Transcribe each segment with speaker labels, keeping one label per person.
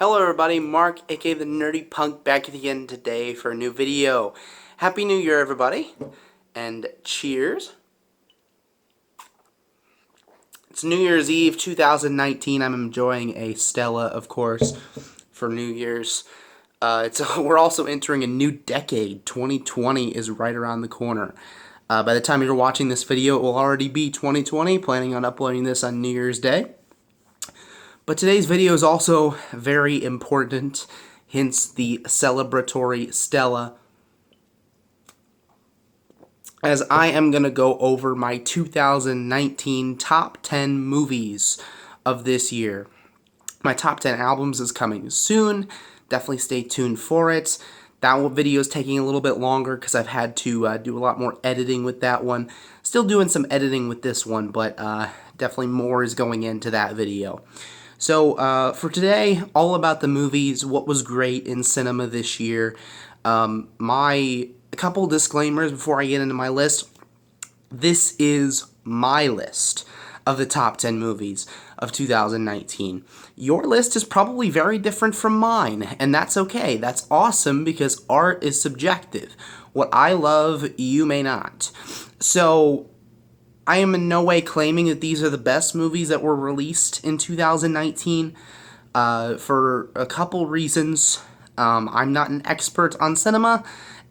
Speaker 1: Hello everybody, Mark, aka the Nerdy Punk, back again today for a new video. Happy New Year everybody, and cheers. It's New Year's Eve 2019, I'm enjoying a Stella, of course, for New Year's. We're also entering a new decade. 2020 is right around the corner. By the time you're watching this video, it will already be 2020, planning on uploading this on New Year's Day. But today's video is also very important, hence the celebratory Stella, as I am going to go over my 2019 top 10 movies of this year. My top 10 albums is coming soon. Definitely stay tuned for it. That video is taking a little bit longer because I've had to do a lot more editing with that one. Still doing some editing with this one, but definitely more is going into that video. So for today, all about the movies, what was great in cinema this year. A couple disclaimers before I get into my list. This is my list of the top 10 movies of 2019. Your list is probably very different from mine, and that's okay. That's awesome because art is subjective. What I love, you may not. So I am in no way claiming that these are the best movies that were released in 2019 for a couple reasons. I'm not an expert on cinema,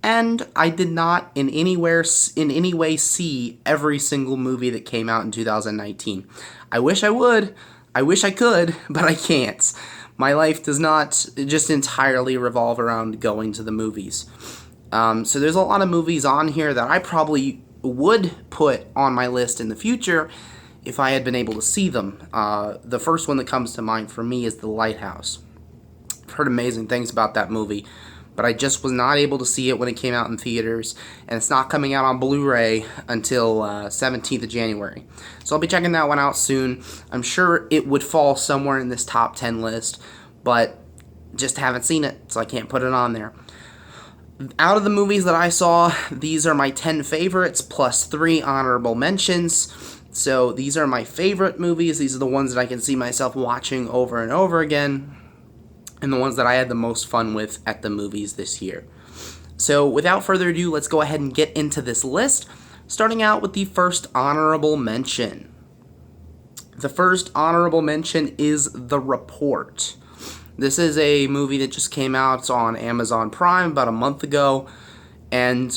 Speaker 1: and I did not in any way see every single movie that came out in 2019. I wish I would. I wish I could, but I can't. My life does not just entirely revolve around going to the movies. So there's a lot of movies on here that I probably would put on my list in the future if I had been able to see them. The first one that comes to mind for me is The Lighthouse. I've heard amazing things about that movie, but I just was not able to see it when it came out in theaters, and it's not coming out on Blu-ray until 17th of January. So I'll be checking that one out soon. I'm sure it would fall somewhere in this top 10 list, but just haven't seen it, so I can't put it on there. Out of the movies that I saw, these are my 10 favorites plus 3 honorable mentions. So these are my favorite movies. These are the ones that I can see myself watching over and over again, and the ones that I had the most fun with at the movies this year. So without further ado, let's go ahead and get into this list, starting out with the first honorable mention. The first honorable mention is The Report. This is a movie that just came out on Amazon Prime about a month ago, and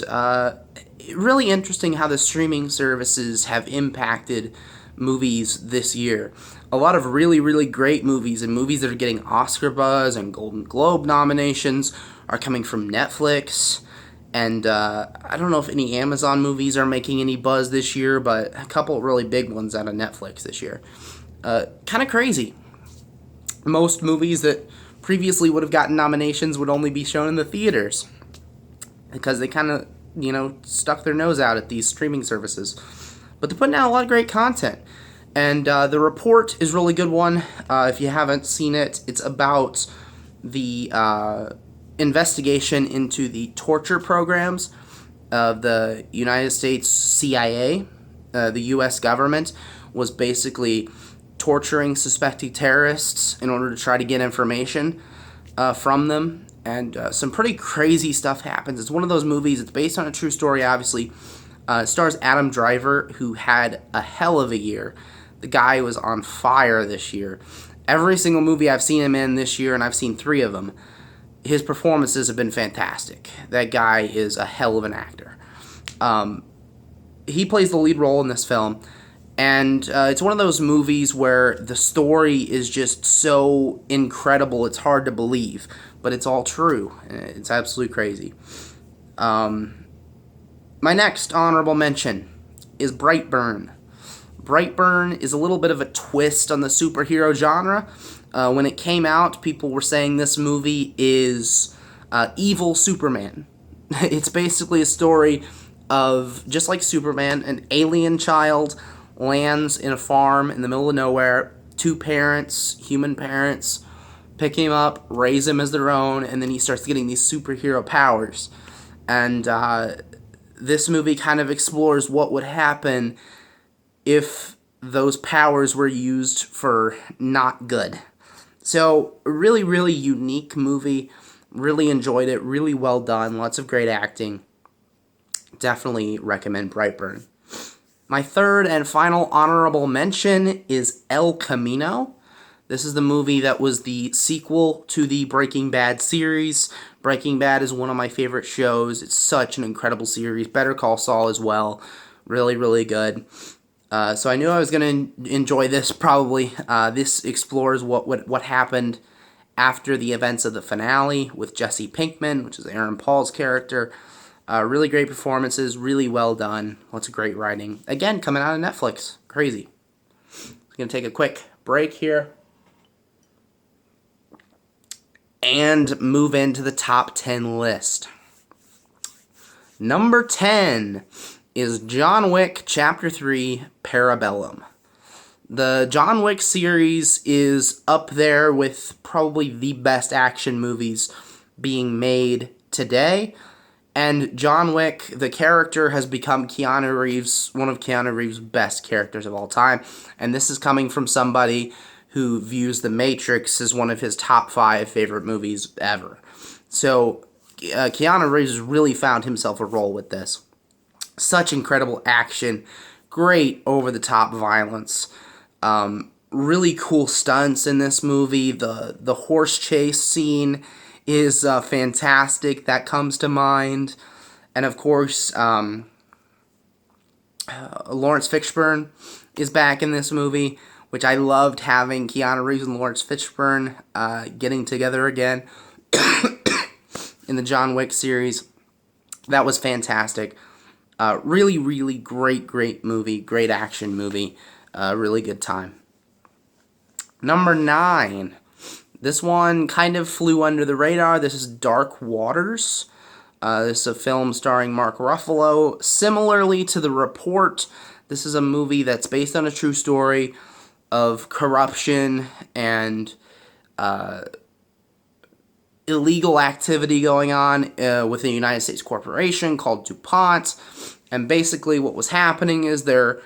Speaker 1: really interesting how the streaming services have impacted movies this year. A lot of really, really great movies, and movies that are getting Oscar buzz and Golden Globe nominations are coming from Netflix, and I don't know if any Amazon movies are making any buzz this year, but a couple really big ones out of Netflix this year. Kind of crazy. Most movies that previously would have gotten nominations would only be shown in the theaters because they kind of, stuck their nose out at these streaming services. But they're putting out a lot of great content. And The Report is a really good one. If you haven't seen it, it's about the investigation into the torture programs of the United States CIA. The U.S. government was basically torturing suspected terrorists in order to try to get information from them, and some pretty crazy stuff happens. It's one of those movies, it's based on a true story, obviously. It stars Adam Driver, who had a hell of a year. The guy was on fire this year. Every single movie I've seen him in this year, and I've seen 3 of them, his performances have been fantastic. That guy is a hell of an actor. He plays the lead role in this film, and it's one of those movies where the story is just so incredible, it's hard to believe, but it's all true. It's absolutely crazy. My next honorable mention is Brightburn. Brightburn is a little bit of a twist on the superhero genre. When it came out, people were saying this movie is evil Superman. It's basically a story of, just like Superman, an alien child lands in a farm in the middle of nowhere. 2 parents, human parents, pick him up, raise him as their own, and then he starts getting these superhero powers. And this movie kind of explores what would happen if those powers were used for not good. So, a really, really unique movie. Really enjoyed it. Really well done. Lots of great acting. Definitely recommend Brightburn. My third and final honorable mention is El Camino. This is the movie that was the sequel to the Breaking Bad series. Breaking Bad is one of my favorite shows. It's such an incredible series. Better Call Saul as well. Really, really good. So I knew I was going to enjoy this probably. This explores what happened after the events of the finale with Jesse Pinkman, which is Aaron Paul's character. Really great performances, really well done. Lots of great writing. Again, coming out of Netflix. Crazy. I'm going to take a quick break here and move into the top 10 list. Number 10 is John Wick Chapter 3 Parabellum. The John Wick series is up there with probably the best action movies being made today. And John Wick, the character, has become Keanu Reeves, one of Keanu Reeves' best characters of all time. And this is coming from somebody who views The Matrix as one of his top 5 favorite movies ever. So Keanu Reeves has really found himself a role with this. Such incredible action, great over-the-top violence, really cool stunts in this movie. The horse chase scene is fantastic. That comes to mind. And of course, Lawrence Fishburne is back in this movie, which I loved having Keanu Reeves and Lawrence Fishburne getting together again in the John Wick series. That was fantastic. Really, really great movie. Great action movie. Really good time. Number 9. This one kind of flew under the radar. This is Dark Waters. This is a film starring Mark Ruffalo. Similarly to The Report, this is a movie that's based on a true story of corruption and illegal activity going on with a United States corporation called DuPont. And basically what was happening is they're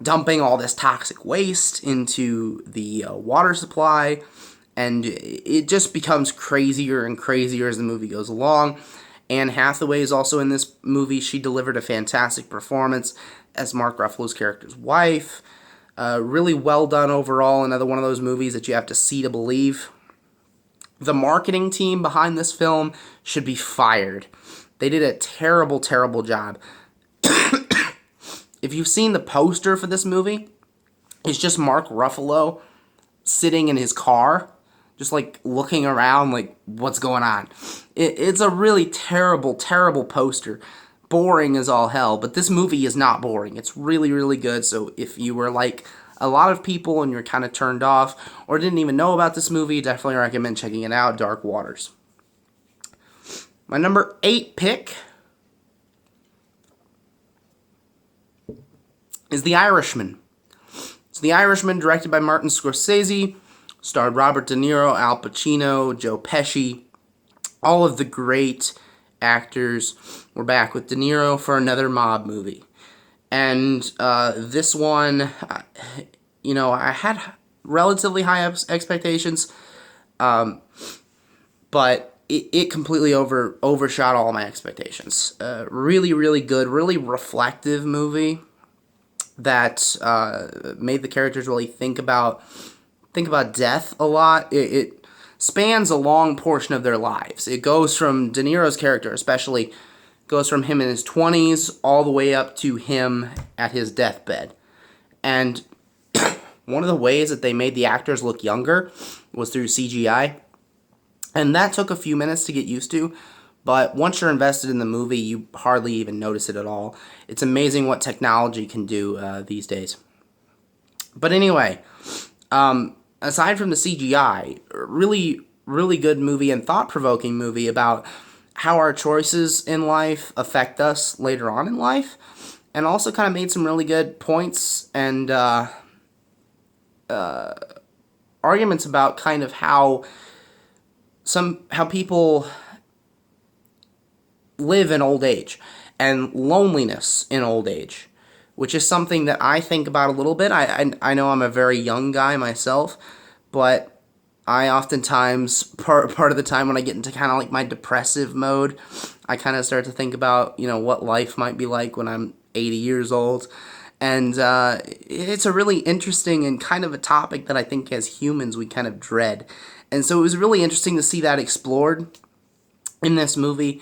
Speaker 1: dumping all this toxic waste into the water supply, and it just becomes crazier and crazier as the movie goes along. Anne Hathaway is also in this movie. She delivered a fantastic performance as Mark Ruffalo's character's wife. Really well done overall. Another one of those movies that you have to see to believe. The marketing team behind this film should be fired. They did a terrible, terrible job. If you've seen the poster for this movie, it's just Mark Ruffalo sitting in his car, just like looking around like, what's going on? It's a really terrible, terrible poster. Boring as all hell, but this movie is not boring. It's really, really good. So if you were like a lot of people and you're kind of turned off or didn't even know about this movie, definitely recommend checking it out, Dark Waters. My number 8 pick is The Irishman. It's The Irishman, directed by Martin Scorsese, starred Robert De Niro, Al Pacino, Joe Pesci. All of the great actors were back with De Niro for another mob movie. And this one, I had relatively high expectations, but it completely overshot all my expectations. Really, really good, really reflective movie that made the characters really think about death a lot. It spans a long portion of their lives. It goes from De Niro's character, especially, goes from him in his 20s all the way up to him at his deathbed. And one of the ways that they made the actors look younger was through CGI. And that took a few minutes to get used to. But once you're invested in the movie, you hardly even notice it at all. It's amazing what technology can do these days. But anyway, aside from the CGI, really, really good movie and thought-provoking movie about how our choices in life affect us later on in life. And also kind of made some really good points and arguments about kind of how people live in old age and loneliness in old age. which is something that I think about a little bit. I know I'm a very young guy myself, but I oftentimes, part of the time when I get into kind of like my depressive mode, I kind of start to think about, what life might be like when I'm 80 years old. And it's a really interesting and kind of a topic that I think as humans we kind of dread. And so it was really interesting to see that explored in this movie.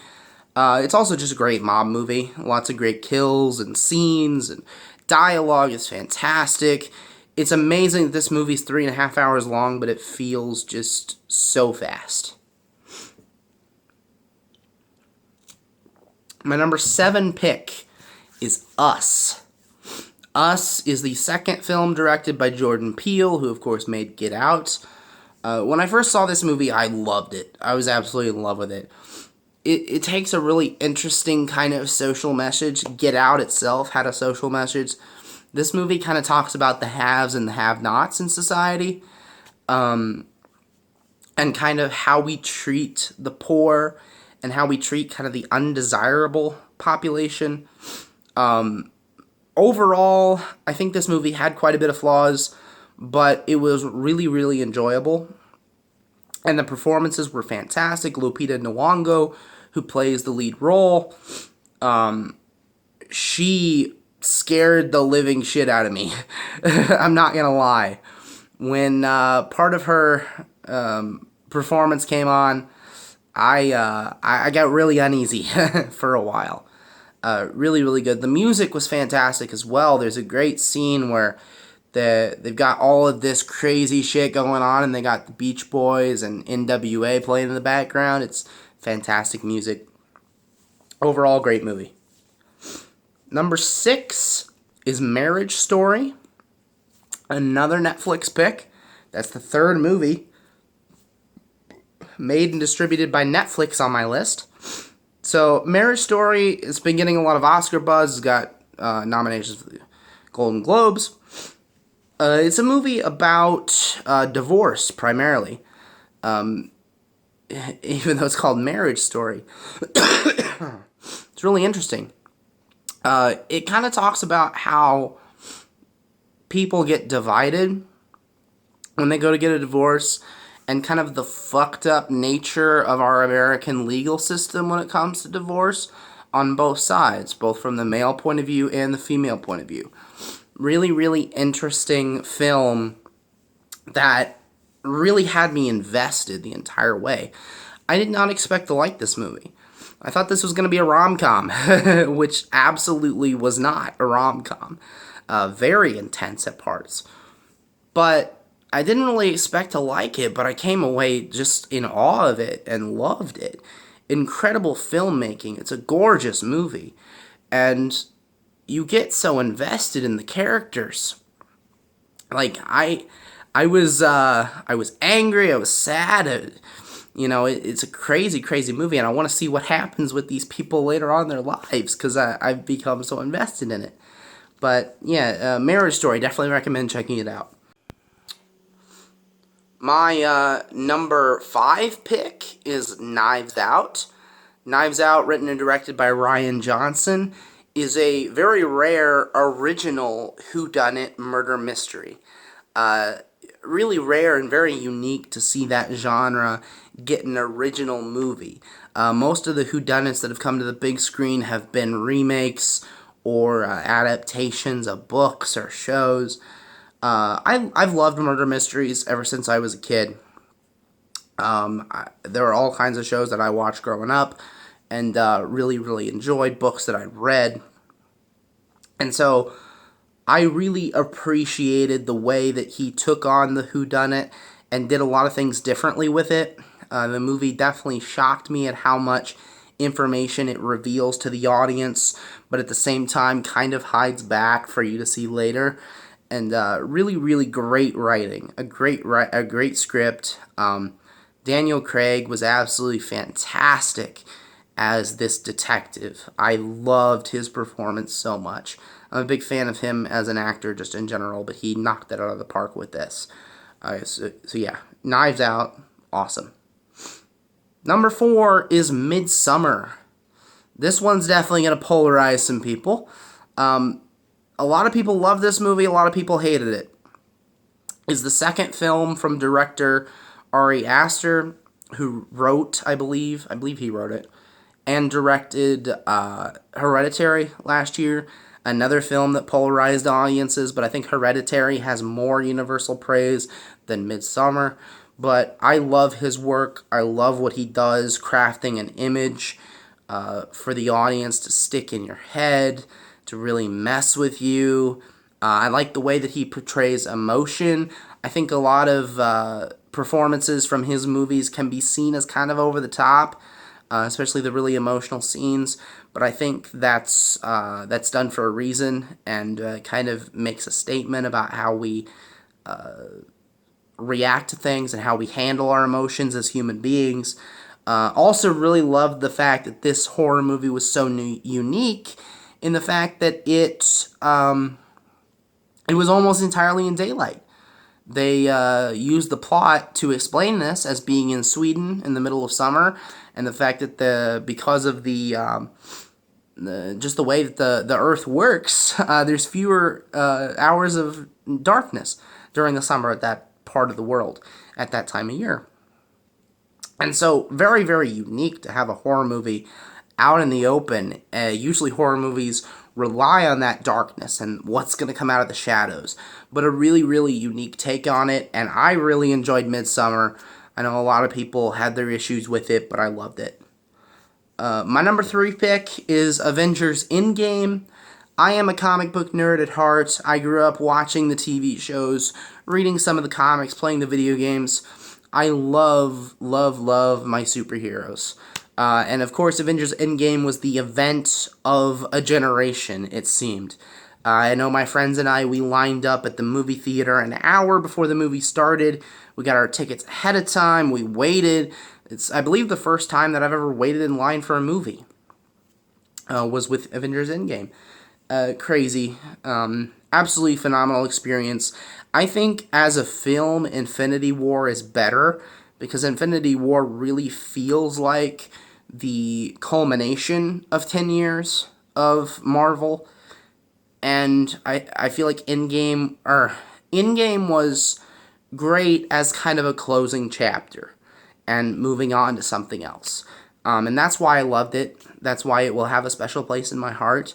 Speaker 1: It's also just a great mob movie. Lots of great kills and scenes, and dialogue is fantastic. It's amazing that this movie's 3.5 hours long, but it feels just so fast. My number 7 pick is Us. Us is the second film directed by Jordan Peele, who of course made Get Out. When I first saw this movie, I loved it. I was absolutely in love with it. It takes a really interesting kind of social message. Get Out itself had a social message. This movie kind of talks about the haves and the have-nots in society, and kind of how we treat the poor and how we treat kind of the undesirable population. Overall, I think this movie had quite a bit of flaws, but it was really, really enjoyable. And the performances were fantastic. Lupita Nyong'o, who plays the lead role, she scared the living shit out of me. I'm not gonna lie. When part of her performance came on, I got really uneasy for a while. Really, really good. The music was fantastic as well. There's a great scene where they've got all of this crazy shit going on, and they got the Beach Boys and NWA playing in the background. It's fantastic music. Overall, great movie. Number 6 is Marriage Story. Another Netflix pick. That's the third movie made and distributed by Netflix on my list. So, Marriage Story has been getting a lot of Oscar buzz. It's got nominations for the Golden Globes. It's a movie about divorce, primarily. Even though it's called Marriage Story. It's really interesting. It kind of talks about how people get divided when they go to get a divorce, and kind of the fucked up nature of our American legal system when it comes to divorce on both sides, both from the male point of view and the female point of view. Really, really interesting film that really had me invested the entire way. I did not expect to like this movie. I thought this was going to be a rom-com, which absolutely was not a rom-com. Very intense at parts. But I didn't really expect to like it, but I came away just in awe of it and loved it. Incredible filmmaking. It's a gorgeous movie. And you get so invested in the characters. Like, I was angry, I was sad. It's a crazy, crazy movie, and I want to see what happens with these people later on in their lives, because I've become so invested in it. But, yeah, Marriage Story, definitely recommend checking it out. My number 5 pick is Knives Out. Knives Out, written and directed by Rian Johnson, is a very rare original whodunit murder mystery. Really rare and very unique to see that genre get an original movie. Most of the whodunits that have come to the big screen have been remakes or adaptations of books or shows. I've loved murder mysteries ever since I was a kid. There were all kinds of shows that I watched growing up, and really, really enjoyed, books that I read. And so I really appreciated the way that he took on the whodunit and did a lot of things differently with it. The movie definitely shocked me at how much information it reveals to the audience, but at the same time kind of hides back for you to see later. And really, really great writing, a great script. Daniel Craig was absolutely fantastic as this detective. I loved his performance so much. I'm a big fan of him as an actor just in general, but he knocked it out of the park with this. So yeah, Knives Out, awesome. Number 4 is Midsummer. This one's definitely going to polarize some people. A a lot of people love this movie, a lot of people hated it. Is the second film from director Ari Aster, who wrote, I believe he wrote it, and directed Hereditary last year. Another film that polarized audiences, but I think Hereditary has more universal praise than Midsummer. But I love his work. I love what he does, crafting an image for the audience to stick in your head, to really mess with you. I like the way that he portrays emotion. I think a lot of performances from his movies can be seen as kind of over the top, especially the really emotional scenes. But I think that's done for a reason, and kind of makes a statement about how we react to things and how we handle our emotions as human beings. Also really loved the fact that this horror movie was so unique in the fact that it was almost entirely in daylight. They used the plot to explain this as being in Sweden in the middle of summer, and the fact that because of just the way that the Earth works, there's fewer hours of darkness during the summer at that part of the world at that time of year. And so very, very unique to have a horror movie out in the open. Usually horror movies rely on that darkness and what's going to come out of the shadows, but a really, really unique take on it, and I really enjoyed Midsummer. I know a lot of people had their issues with it, but I loved it. My number 3 pick is Avengers Endgame. I am a comic book nerd at heart. I grew up watching the TV shows, reading some of the comics, playing the video games. I love, love, love my superheroes. And of course, Avengers Endgame was the event of a generation, it seemed. I know my friends and I, we lined up at the movie theater an hour before the movie started. We got our tickets ahead of time. We waited. It's, I believe, the first time that I've ever waited in line for a movie was with Avengers Endgame. Crazy. Absolutely phenomenal experience. I think as a film, Infinity War is better because Infinity War really feels like the culmination of 10 years of Marvel. And I feel like Endgame was great as kind of a closing chapter and moving on to something else. And that's why I loved it. That's why it will have a special place in my heart.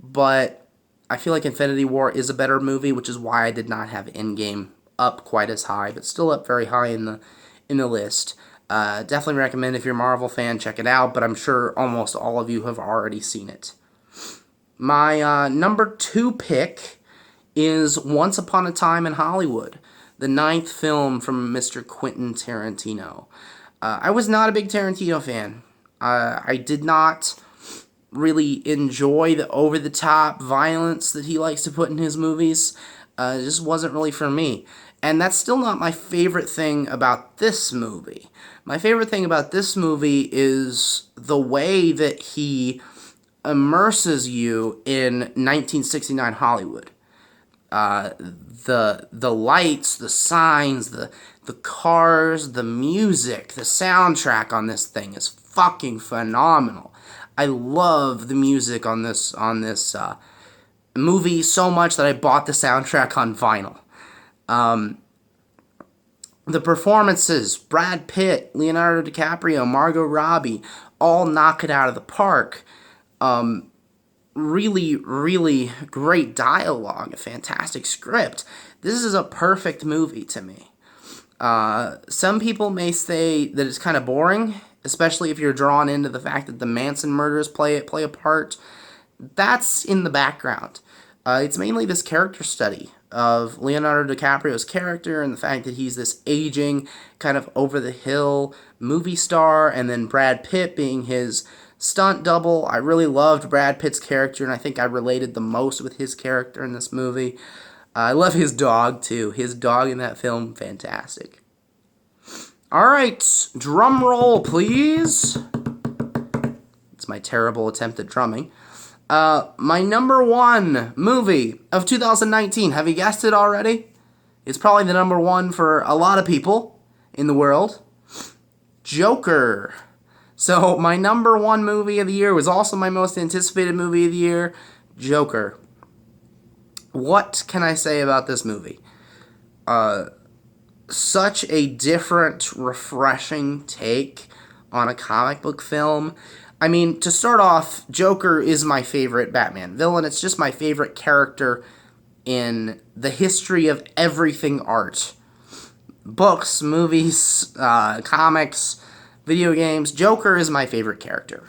Speaker 1: But I feel like Infinity War is a better movie, which is why I did not have Endgame up quite as high, but still up very high in the list. Definitely recommend if you're a Marvel fan, check it out, but I'm sure almost all of you have already seen it. My number 2 pick is Once Upon a Time in Hollywood, the 9th film from Mr. Quentin Tarantino. I was not a big Tarantino fan. I did not really enjoy the over-the-top violence that he likes to put in his movies. It just wasn't really for me. And that's still not my favorite thing about this movie. My favorite thing about this movie is the way that he immerses you in 1969 Hollywood. The lights, the signs, the cars, the music, the soundtrack on this thing is fucking phenomenal. I love the music on this movie so much that I bought the soundtrack on vinyl. The performances, Brad Pitt, Leonardo DiCaprio, Margot Robbie, all knock it out of the park. Really, really great dialogue, a fantastic script. This is a perfect movie to me. Some people may say that it's kind of boring, especially if you're drawn into the fact that the Manson murders play a part. That's in the background. It's mainly this character study of Leonardo DiCaprio's character and the fact that he's this aging, kind of over-the-hill movie star, and then Brad Pitt being his stunt double. I really loved Brad Pitt's character, and I think I related the most with his character in this movie. I love his dog, too. His dog in that film, fantastic. Alright, drum roll, please. It's my terrible attempt at drumming. My number 1 movie of 2019. Have you guessed it already? It's probably the number 1 for a lot of people in the world. Joker. So my number 1 movie of the year was also my most anticipated movie of the year, Joker. What can I say about this movie? Such a different, refreshing take on a comic book film. I mean, to start off, Joker is my favorite Batman villain. It's just my favorite character in the history of everything art. Books, movies, comics, video games. Joker is my favorite character.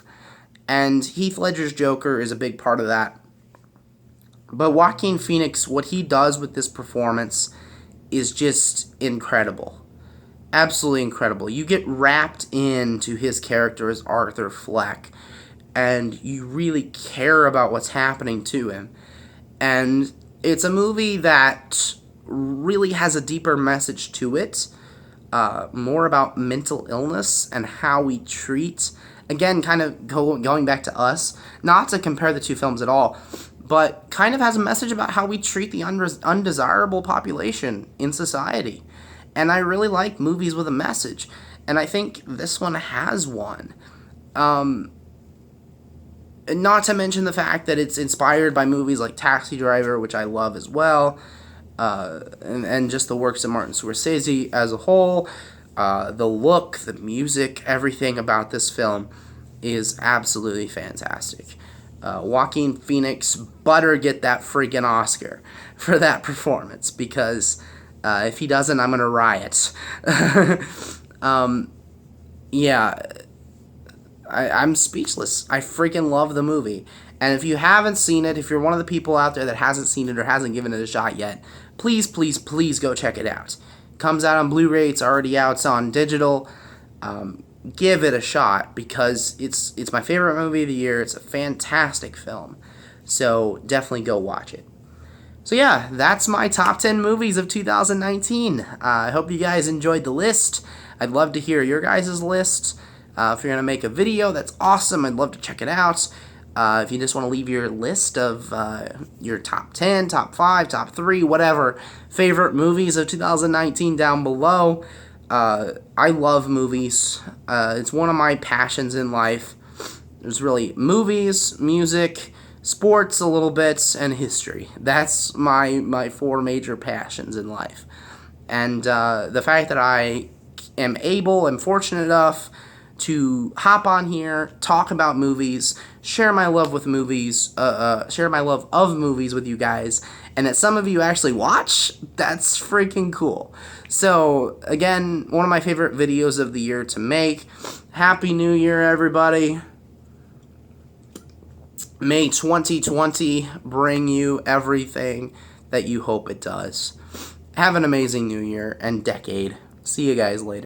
Speaker 1: And Heath Ledger's Joker is a big part of that. But Joaquin Phoenix, what he does with this performance is just incredible. Absolutely incredible. You get wrapped into his character as Arthur Fleck, and you really care about what's happening to him. And it's a movie that really has a deeper message to it, more about mental illness and how we treat, again, kind of going back to Us, not to compare the two films at all, but kind of has a message about how we treat the undesirable population in society. And I really like movies with a message, and I think this one has one. Not to mention the fact that it's inspired by movies like Taxi Driver, which I love as well, and just the works of Martin Scorsese as a whole. The look, the music, everything about this film is absolutely fantastic. Joaquin Phoenix better get that freaking Oscar for that performance, because if he doesn't, I'm gonna riot. Yeah, I'm speechless. I freaking love the movie. And if you haven't seen it, if you're one of the people out there that hasn't seen it or hasn't given it a shot yet, please, please, please go check it out. It comes out on Blu-ray. It's already out. It's on digital. Give it a shot, because it's my favorite movie of the year. It's a fantastic film. So definitely go watch it. So yeah, that's my top 10 movies of 2019. I hope you guys enjoyed the list. I'd love to hear your guys' lists. If you're going to make a video, that's awesome. I'd love to check it out. If you just want to leave your list of your top 10, top 5, top 3, whatever, favorite movies of 2019 down below. I love movies. It's one of my passions in life. There's really movies, music, sports a little bit, and history. That's my 4 major passions in life. And the fact that I am fortunate enough to hop on here, talk about movies, share my love with movies, share my love of movies with you guys, and that some of you actually watch, that's freaking cool. So, again, one of my favorite videos of the year to make. Happy New Year, everybody. May 2020 bring you everything that you hope it does. Have an amazing New Year and decade. See you guys later.